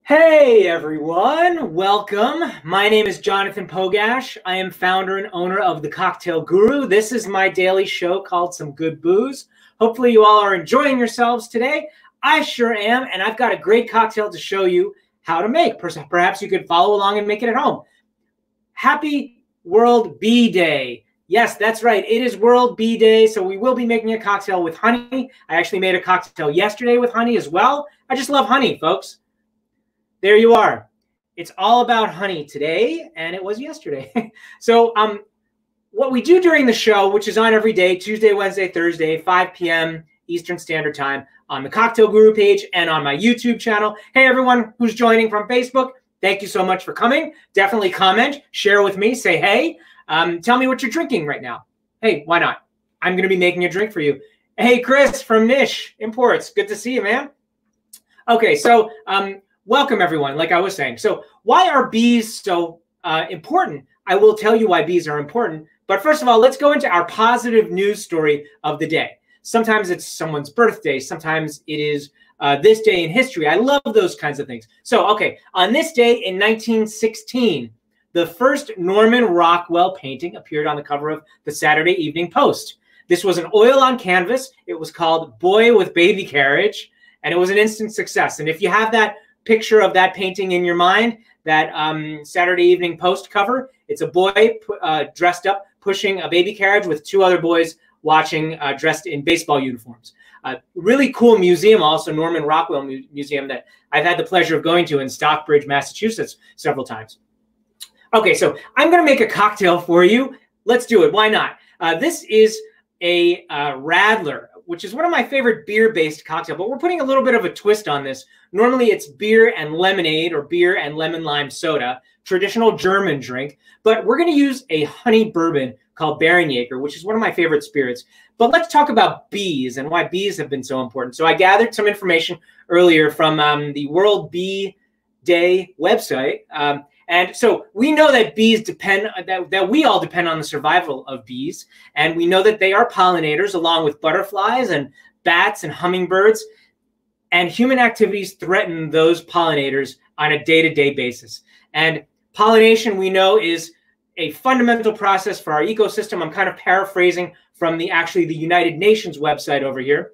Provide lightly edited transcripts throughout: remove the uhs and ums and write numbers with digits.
Hey everyone, welcome. My name is Jonathan Pogash. I am founder and owner of The Cocktail Guru. This is my daily show called Some Good Booze. Hopefully you all are enjoying yourselves today. I sure am, and I've got a great cocktail to show you how to make. Perhaps you could follow along and make it at home. Happy World Bee Day. Yes, that's right. It is World Bee Day, so we will be making a cocktail with honey. I actually made a cocktail yesterday with honey as well. I just love honey, folks. There you are. It's all about honey today, and it was yesterday. So what we do during the show, which is on every day, Tuesday, Wednesday, Thursday, 5 p.m. Eastern Standard Time, on the Cocktail Guru page and on my YouTube channel. Hey, everyone who's joining from Facebook, thank you so much for coming. Definitely comment, share with me, say hey. Tell me what you're drinking right now. Hey, why not? I'm going to be making a drink for you. Hey, Chris from Niche Imports. Good to see you, man. Okay, so welcome, everyone, like I was saying. So why are bees so important? I will tell you why bees are important. But first of all, let's go into our positive news story of the day. Sometimes it's someone's birthday. Sometimes it is this day in history. I love those kinds of things. So, okay, on this day in 1916, the first Norman Rockwell painting appeared on the cover of the Saturday Evening Post. This was an oil on canvas. It was called Boy with Baby Carriage, and it was an instant success. And if you have that picture of that painting in your mind, that Saturday Evening Post cover, it's a boy dressed up pushing a baby carriage with two other boys watching dressed in baseball uniforms. Really cool museum, also Norman Rockwell Museum, that I've had the pleasure of going to in Stockbridge, Massachusetts several times. Okay, so I'm going to make a cocktail for you. Let's do it. Why not? This is a Radler, which is one of my favorite beer-based cocktails, but we're putting a little bit of a twist on this. Normally, it's beer and lemonade or beer and lemon lime soda, traditional German drink, but we're going to use a honey bourbon called Bärenjäger, which is one of my favorite spirits. But let's talk about bees and why bees have been so important. So I gathered some information earlier from the World Bee Day website. And so we know that bees depend, that we all depend on the survival of bees. And we know that they are pollinators along with butterflies and bats and hummingbirds. And human activities threaten those pollinators on a day-to-day basis. And pollination, we know, is a fundamental process for our ecosystem. I'm kind of paraphrasing from the United Nations website over here.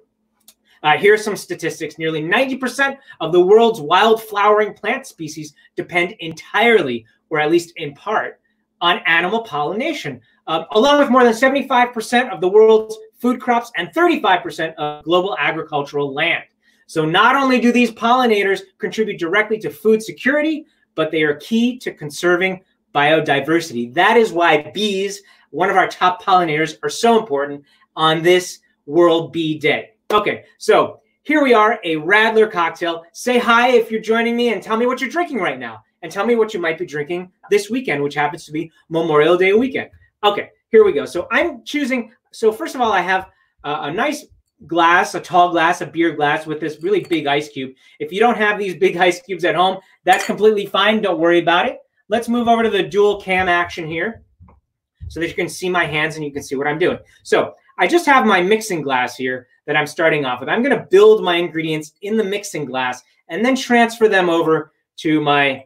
Here's some statistics. Nearly 90% of the world's wild flowering plant species depend entirely, or at least in part, on animal pollination, along with more than 75% of the world's food crops and 35% of global agricultural land. So not only do these pollinators contribute directly to food security, but they are key to conserving biodiversity. That is why bees, one of our top pollinators, are so important on this World Bee Day. Okay, so here we are, a Radler cocktail. Say hi if you're joining me and tell me what you're drinking right now. And tell me what you might be drinking this weekend, which happens to be Memorial Day weekend. Okay, here we go. So I'm choosing, so first of all, I have a nice glass, a tall glass, a beer glass with this really big ice cube. If you don't have these big ice cubes at home, that's completely fine. Don't worry about it. Let's move over to the dual cam action here so that you can see my hands and you can see what I'm doing. So I just have my mixing glass here that I'm starting off with. I'm going to build my ingredients in the mixing glass and then transfer them over to my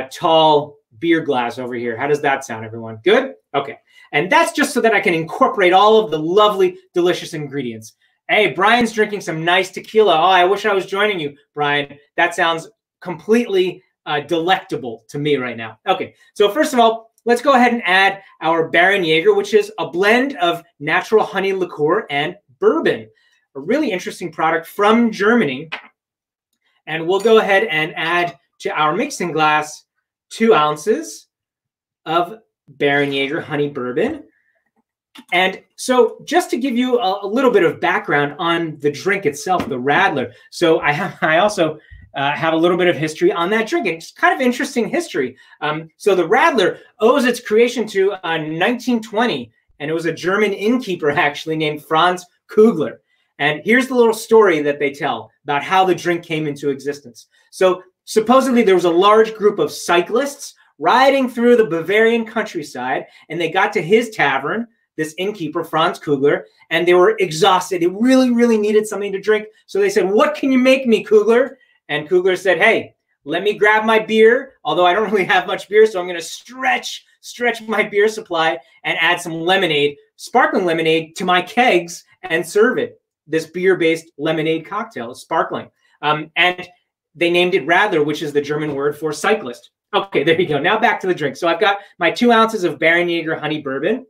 tall beer glass over here. How does that sound, everyone? Good? Okay. And that's just so that I can incorporate all of the lovely, delicious ingredients. Hey, Brian's drinking some nice tequila. Oh, I wish I was joining you, Brian. That sounds completely delectable to me right now. Okay. So first of all, let's go ahead and add our Bärenjäger, which is a blend of natural honey liqueur and bourbon, a really interesting product from Germany. And we'll go ahead and add to our mixing glass 2 ounces of Bärenjäger honey bourbon. And so just to give you a little bit of background on the drink itself, the Radler. So I also have a little bit of history on that drink. It's kind of interesting history. So the Radler owes its creation to 1920, and it was a German innkeeper actually named Franz Kugler. And here's the little story that they tell about how the drink came into existence. So supposedly there was a large group of cyclists riding through the Bavarian countryside, and they got to his tavern, this innkeeper, Franz Kugler, and they were exhausted. They really, really needed something to drink. So they said, "What can you make me, Kugler?" And Kugler said, "Hey, let me grab my beer, although I don't really have much beer, so I'm going to stretch my beer supply and add some lemonade, sparkling lemonade, to my kegs and serve it. This beer-based lemonade cocktail is sparkling. And they named it Radler, which is the German word for cyclist. Okay, there you go. Now back to the drink. So I've got my 2 ounces of Baron Jaeger honey bourbon,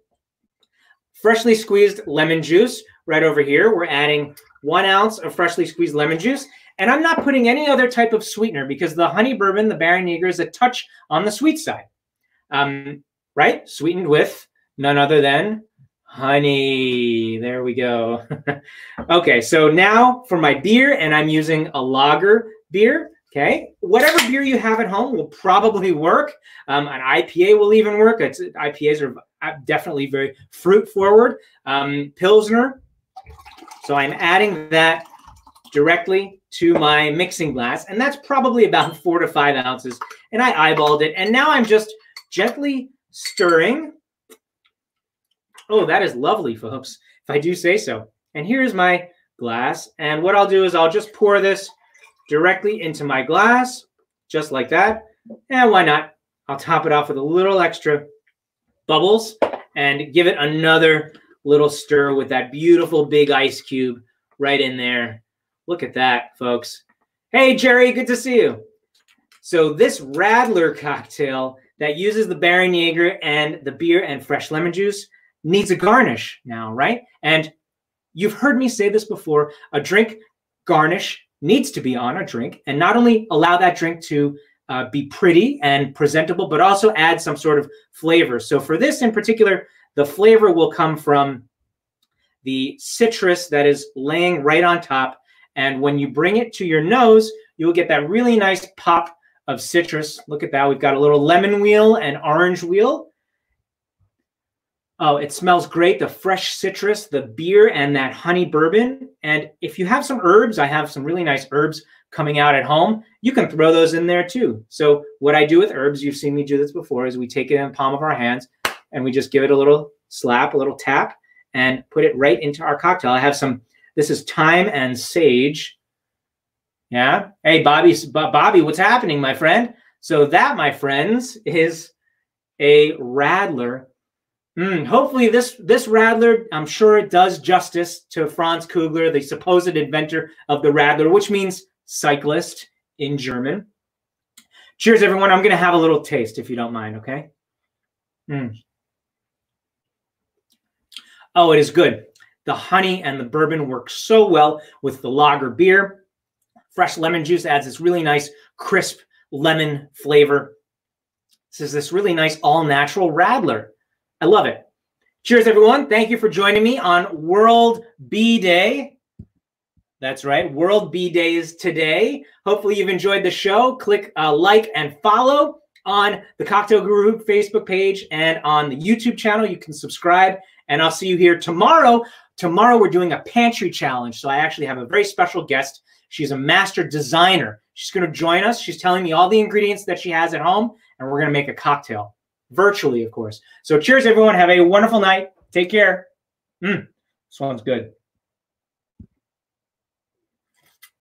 freshly squeezed lemon juice right over here. We're adding 1 ounce of freshly squeezed lemon juice. And I'm not putting any other type of sweetener because the honey bourbon, the Baron Jaeger, is a touch on the sweet side. Right? Sweetened with none other than honey. There we go. Okay, so now for my beer, and I'm using a lager beer. Okay, whatever beer you have at home will probably work. An IPA will even work. IPAs are definitely very fruit forward. Pilsner. So I'm adding that directly to my mixing glass, and that's probably about 4 to 5 ounces. And I eyeballed it, and now I'm just gently stirring. Oh, that is lovely, folks, if I do say so. And here's my glass, and what I'll do is I'll just pour this directly into my glass, just like that. And why not? I'll top it off with a little extra bubbles and give it another little stir with that beautiful big ice cube right in there. Look at that, folks. Hey, Jerry, good to see you. So this Radler cocktail that uses the Baron Jaeger and the beer and fresh lemon juice needs a garnish now, right? And you've heard me say this before, a drink garnish needs to be on a drink and not only allow that drink to be pretty and presentable, but also add some sort of flavor. So for this in particular, the flavor will come from the citrus that is laying right on top. And when you bring it to your nose, you'll get that really nice pop of citrus. Look at that. We've got a little lemon wheel and orange wheel. Oh, it smells great. The fresh citrus, the beer, and that honey bourbon. And if you have some herbs, I have some really nice herbs coming out at home. You can throw those in there too. So what I do with herbs, you've seen me do this before, is we take it in the palm of our hands and we just give it a little slap, a little tap, and put it right into our cocktail. I have some, this is thyme and sage. Yeah. Hey, Bobby, what's happening, my friend? So that, my friends, is a Radler. Hopefully this Radler, I'm sure it does justice to Franz Kugler, the supposed inventor of the Radler, which means cyclist in German. Cheers, everyone. I'm going to have a little taste, if you don't mind, okay? Oh, it is good. The honey and the bourbon work so well with the lager beer. Fresh lemon juice adds this really nice, crisp lemon flavor. This is this really nice all-natural Radler. I love it. Cheers, everyone. Thank you for joining me on World Bee Day. That's right. World Bee Day is today. Hopefully you've enjoyed the show. Click like and follow on the Cocktail Guru Facebook page and on the YouTube channel. You can subscribe, and I'll see you here tomorrow. Tomorrow we're doing a pantry challenge. So I actually have a very special guest. She's a master designer. She's going to join us. She's telling me all the ingredients that she has at home, and we're going to make a cocktail. Virtually, of course. So cheers, everyone. Have a wonderful night. Take care. This one's good.